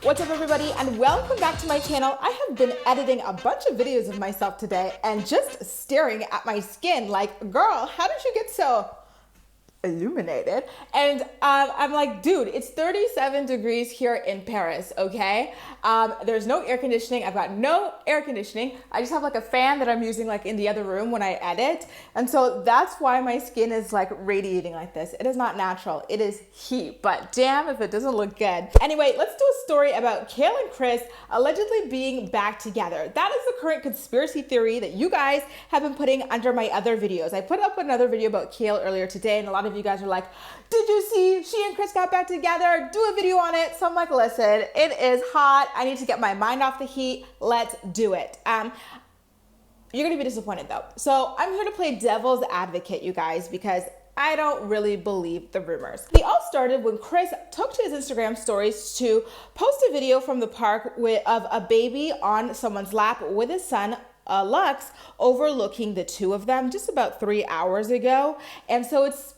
What's up everybody and welcome back to my channel. I have been editing a bunch of videos of myself today and just staring at my skin like, girl, how did you get so illuminated? And I'm like, dude, it's 37 degrees here in Paris, okay? There's no air conditioning. I've got no air conditioning. I just have like a fan that I'm using like in the other room when I edit. And so that's why my skin is like radiating like this. It is not natural. It is heat, but damn if it doesn't look good. Anyway, let's do a story about Kale and Chris allegedly being back together. That is the current conspiracy theory that you guys have been putting under my other videos. I put up another video about Kale earlier today and a lot of you guys are like, did you see she and Chris got back together? Do a video on it. So I'm like, listen, it is hot. I need to get my mind off the heat. Let's do it. You're gonna be disappointed though. So I'm here to play devil's advocate, you guys, because I don't really believe the rumors. They all started when Chris took to his Instagram stories to post a video from the park of a baby on someone's lap with his son, Lux, overlooking the two of them just about 3 hours ago. And so it's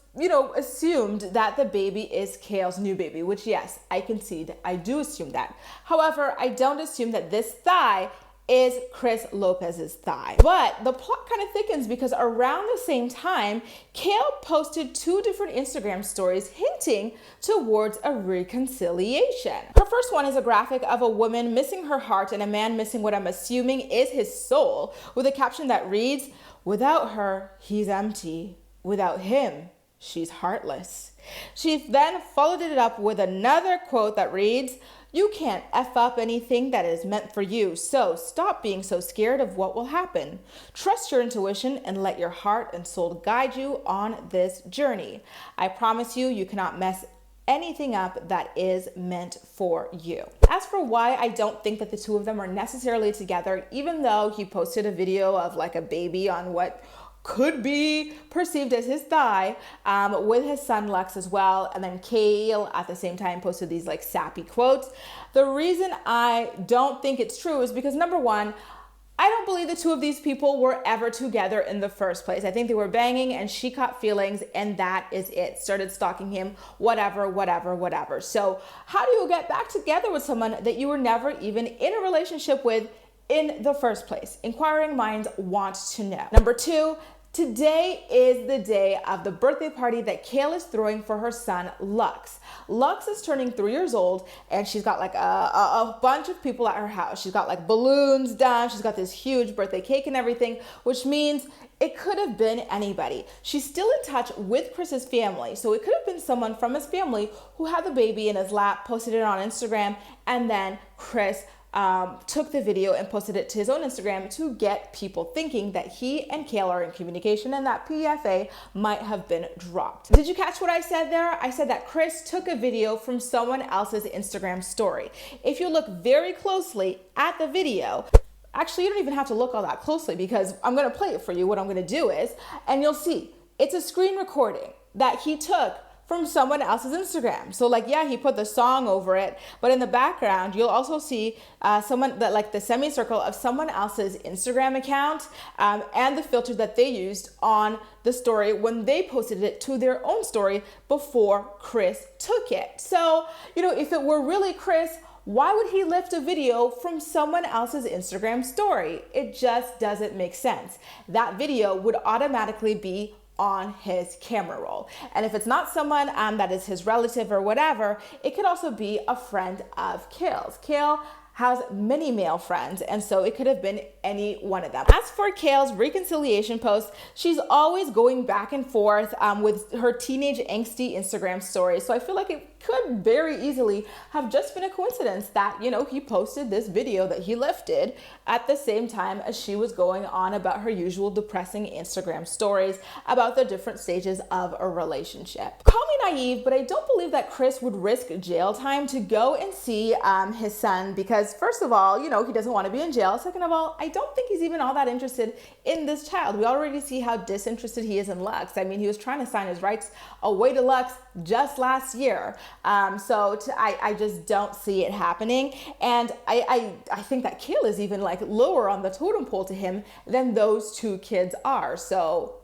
assumed that the baby is Kale's new baby, which yes, I concede, I do assume that. However, I don't assume that this thigh is Chris Lopez's thigh. But the plot kind of thickens because around the same time, Kale posted 2 different Instagram stories hinting towards a reconciliation. Her first one is a graphic of a woman missing her heart and a man missing what I'm assuming is his soul, with a caption that reads, "Without her, he's empty. Without him, she's heartless." She then followed it up with another quote that reads, "You can't F up anything that is meant for you, so stop being so scared of what will happen. Trust your intuition and let your heart and soul guide you on this journey. I promise you, you cannot mess anything up that is meant for you." As for why I don't think that the two of them are necessarily together, even though he posted a video of like a baby on what could be perceived as his thigh, with his son Lux as well, and then Kale at the same time posted these like sappy quotes. The reason I don't think it's true is because number one, I don't believe the two of these people were ever together in the first place. I think they were banging and she caught feelings and that is it. Started stalking him, whatever. So how do you get back together with someone that you were never even in a relationship with in the first place? Inquiring minds want to know. Number two, today is the day of the birthday party that Kale is throwing for her son, Lux. Lux is turning 3 years old and she's got like a bunch of people at her house. She's got like balloons done. She's got this huge birthday cake and everything, which means it could have been anybody. She's still in touch with Chris's family. So it could have been someone from his family who had the baby in his lap, posted it on Instagram, and then Chris took the video and posted it to his own Instagram to get people thinking that he and Kale are in communication and that PFA might have been dropped. Did you catch what I said there? I said that Chris took a video from someone else's Instagram story. If you look very closely at the video, actually you don't even have to look all that closely because I'm gonna play it for you. What I'm gonna do is, and you'll see, it's a screen recording that he took from someone else's Instagram. So like, yeah, he put the song over it, but in the background, you'll also see someone that like the semicircle of someone else's Instagram account and the filter that they used on the story when they posted it to their own story before Chris took it. So, if it were really Chris, why would he lift a video from someone else's Instagram story? It just doesn't make sense. That video would automatically be on his camera roll. And if it's not someone that is his relative or whatever, it could also be a friend of Kale's. Kale has many male friends, and so it could have been any one of them. As for Kale's reconciliation post, she's always going back and forth with her teenage angsty Instagram stories. So I feel like it could very easily have just been a coincidence that, he posted this video that he lifted at the same time as she was going on about her usual depressing Instagram stories about the different stages of a relationship. Call me naive, but I don't believe that Chris would risk jail time to go and see his son because first of all, he doesn't want to be in jail. Second of all, I don't think he's even all that interested in this child. We already see how disinterested he is in Lux. I mean, he was trying to sign his rights away to Lux just last year. I just don't see it happening. And I think that Kale is even like lower on the totem pole to him than those two kids are. So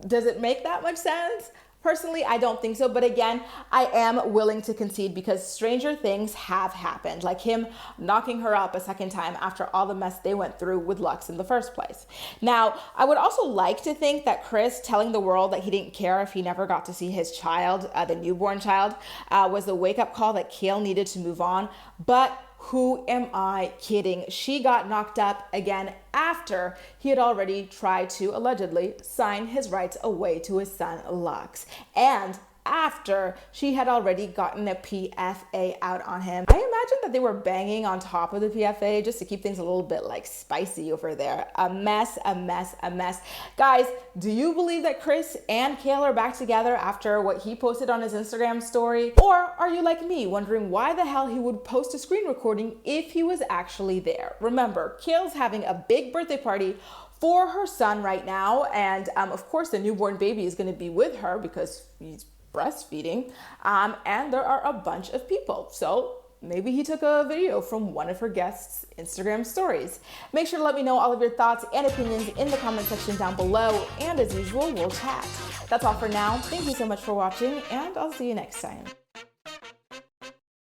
does it make that much sense? Personally, I don't think so, but again, I am willing to concede because stranger things have happened, like him knocking her up a second time after all the mess they went through with Lux in the first place. Now, I would also like to think that Chris telling the world that he didn't care if he never got to see his child, the newborn child, was the wake-up call that Kale needed to move on, but who am I kidding? She got knocked up again after he had already tried to allegedly sign his rights away to his son Lux, and after she had already gotten a PFA out on him. I imagine that they were banging on top of the PFA just to keep things a little bit like spicy over there. A mess, a mess, a mess. Guys, do you believe that Chris and Kale are back together after what he posted on his Instagram story? Or are you like me, wondering why the hell he would post a screen recording if he was actually there? Remember, Kale's having a big birthday party for her son right now, and of course the newborn baby is going to be with her because he's breastfeeding, and there are a bunch of people. So maybe he took a video from one of her guests' Instagram stories. Make sure to let me know all of your thoughts and opinions in the comment section down below, and as usual, we'll chat. That's all for now. Thank you so much for watching, and I'll see you next time.